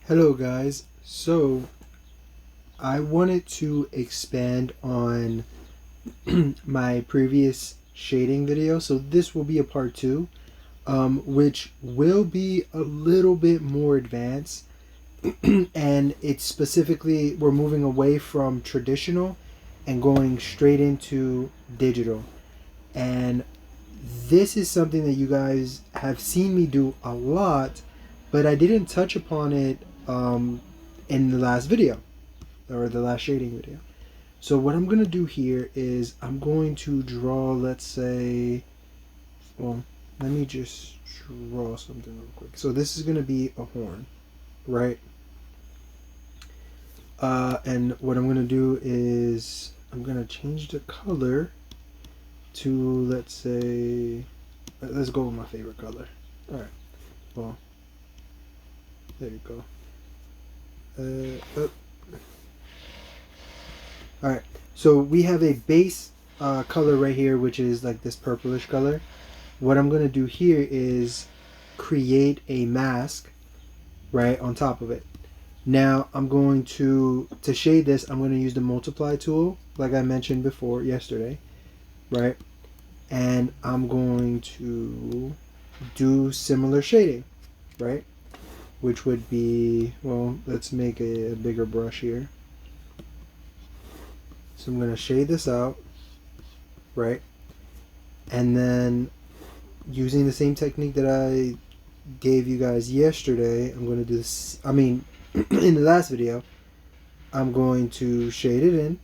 Hello guys, so I wanted to expand on my previous shading video, so this will be a part 2, which will be a little bit more advanced, and it's specifically, we're moving away from traditional and going straight into digital, and this is something that you guys have seen me do a lot, but I didn't touch upon it in the last video, or the last shading video. So what I'm going to do here is I'm going to draw, let's say, well, let me just draw something real quick. So this is going to be a horn, right? And what I'm going to do is I'm going to change the color to, let's say, let's go with my favorite color. All right, well, there you go. Alright, so we have a base color right here, which is like this purplish color. What I'm going to do here is create a mask right on top of it. Now I'm going to shade this, I'm going to use the multiply tool like I mentioned before yesterday, right? And I'm going to do similar shading, right? Which would be, well, let's make a bigger brush here. So I'm going to shade this out, right? And then using the same technique that I gave you guys yesterday, I'm going to do this, in the last video, I'm going to shade it in,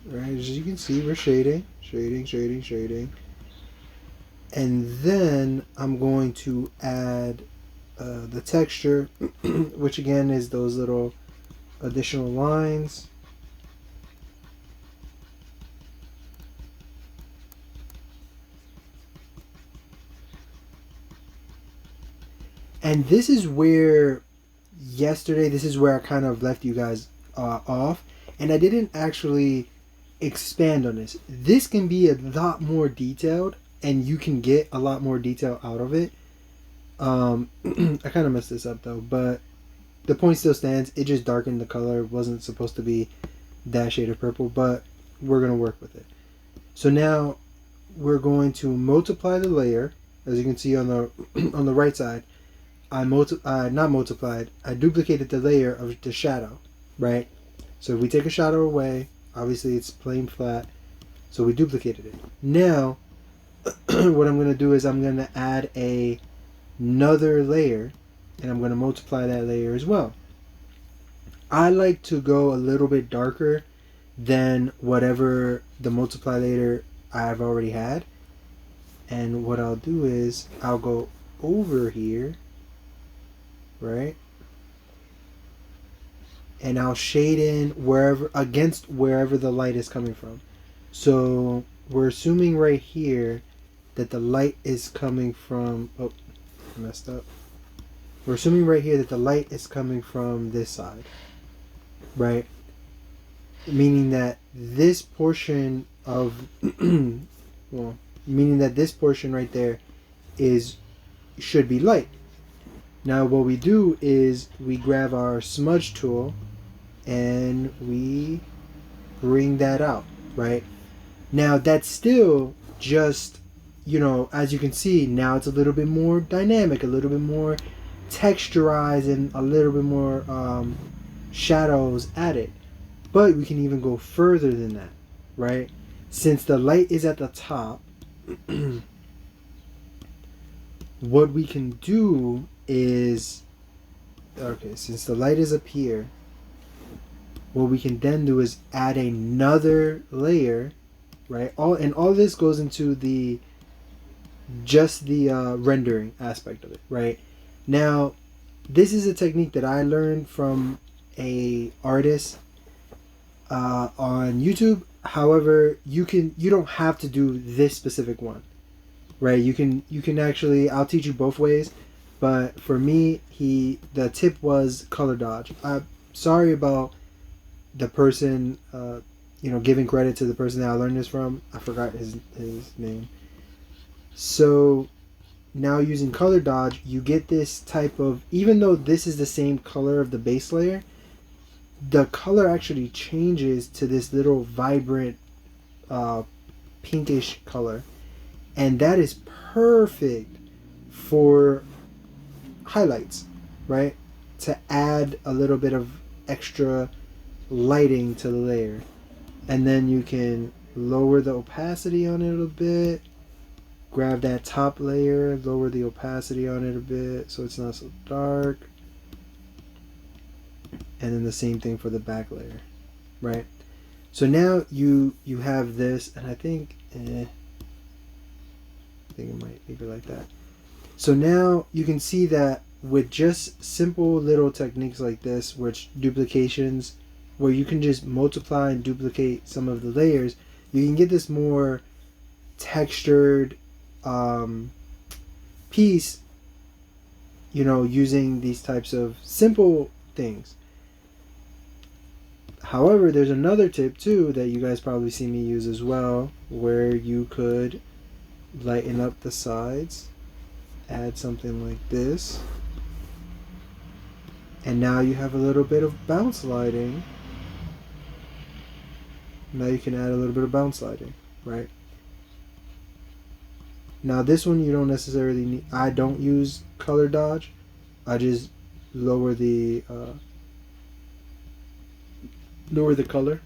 right? As you can see, we're shading. And then I'm going to add the texture, which again is those little additional lines. And this is where yesterday, this is where I kind of left you guys off, and I didn't actually expand on this. This can be a lot more detailed, and you can get a lot more detail out of it. I kind of messed this up though, but the point still stands. It just darkened the color. It wasn't supposed to be that shade of purple, but we're going to work with it. So now we're going to multiply the layer. As you can see on the on the right side, I duplicated the layer of the shadow, right? So if we take a shadow away, obviously it's plain flat, so we duplicated it. Now what I'm going to do is I'm going to add another layer, and I'm going to multiply that layer as well. I like to go a little bit darker than whatever the multiply layer I've already had, and what I'll do is I'll go over here, right, and I'll shade in against wherever the light is coming from. So we're assuming right here that the light is coming from, oh, messed up. We're assuming right here that the light is coming from this side, right? Meaning that this portion of, well, meaning that this portion right there should be light. Now what we do is we grab our smudge tool and we bring that out, right? Now that's still just, as you can see, now it's a little bit more dynamic, a little bit more texturized, and a little bit more shadows added. But we can even go further than that, right? Since the light is at the top, what we can do is, okay, since the light is up here, what we can then do is add another layer, right? All this goes into the rendering aspect of it, right? Now, this is a technique that I learned from a artist on YouTube. However, you don't have to do this specific one, right? You can actually, I'll teach you both ways, but for me, the tip was color dodge. I'm sorry about the person, giving credit to the person that I learned this from. I forgot his name. So now using color dodge, you get this type of, even though this is the same color of the base layer, the color actually changes to this little vibrant pinkish color. And that is perfect for highlights, right? To add a little bit of extra lighting to the layer. And then you can lower the opacity on it a little bit. Grab that top layer, lower the opacity on it a bit so it's not so dark. And then the same thing for the back layer, right? So now you have this, and I think it might leave it like that. So now you can see that with just simple little techniques like this, which duplications, where you can just multiply and duplicate some of the layers, you can get this more textured piece, you know, using these types of simple things. However, there's another tip too that you guys probably see me use as well, where you could lighten up the sides, add something like this, and now you have a little bit of bounce lighting. Now you can add a little bit of bounce lighting, right? Now this one you don't necessarily need. I don't use color dodge. I just lower the color.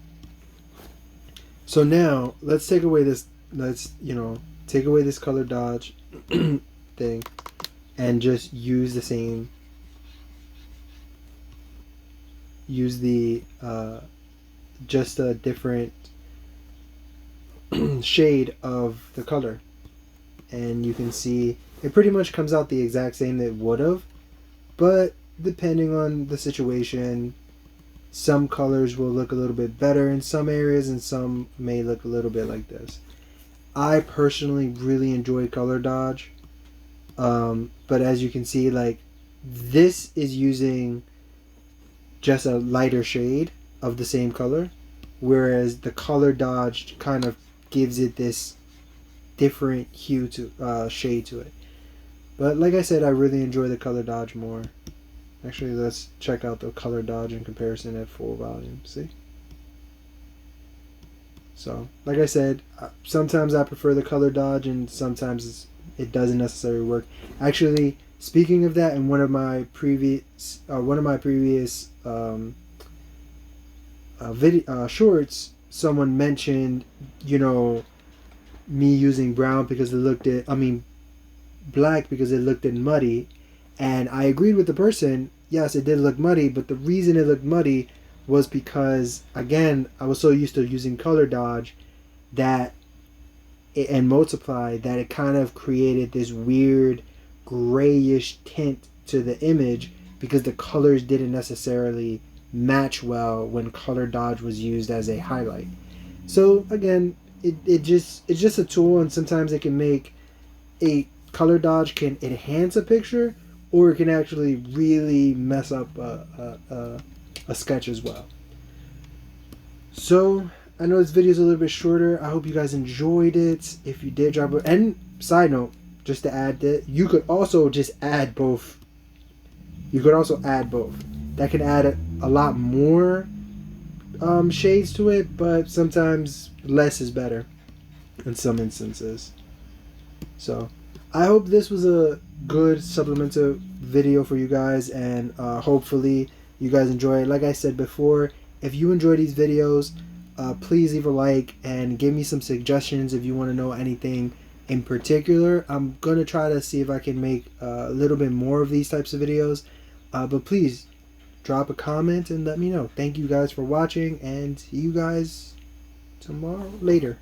So now let's take away this. Let's take away this color dodge thing, and just use the same. Use the just a different shade of the color. And you can see it pretty much comes out the exact same that it would have, but depending on the situation, some colors will look a little bit better in some areas and some may look a little bit like this. I personally really enjoy color dodge, but as you can see, like, this is using just a lighter shade of the same color, whereas the color dodge kind of gives it this different hue to shade to it. But like I said, I really enjoy the color dodge more. Actually, let's check out the color dodge in comparison at full volume. See? So, like I said, sometimes I prefer the color dodge, and sometimes it doesn't necessarily work. Actually, speaking of that, in one of my previous shorts, someone mentioned, me using brown because it looked at, black because it looked at muddy, and I agreed with the person. Yes, it did look muddy, but the reason it looked muddy was because, again, I was so used to using color dodge and multiply that it kind of created this weird grayish tint to the image because the colors didn't necessarily match well when color dodge was used as a highlight. So again, it's just a tool, and sometimes it can make a color dodge can enhance a picture, or it can actually really mess up a sketch as well. So I know this video is a little bit shorter. I hope you guys enjoyed it. If you did, drop it. And side note, just to add that, you could also just add both. You could also add both. That can add a lot more shades to it, but sometimes less is better in some instances. So I hope this was a good supplemental video for you guys, and hopefully you guys enjoy it. Like I said before, if you enjoy these videos, please leave a like and give me some suggestions if you want to know anything in particular. I'm going to try to see if I can make a little bit more of these types of videos, but please drop a comment and let me know. Thank you guys for watching, and see you guys tomorrow later.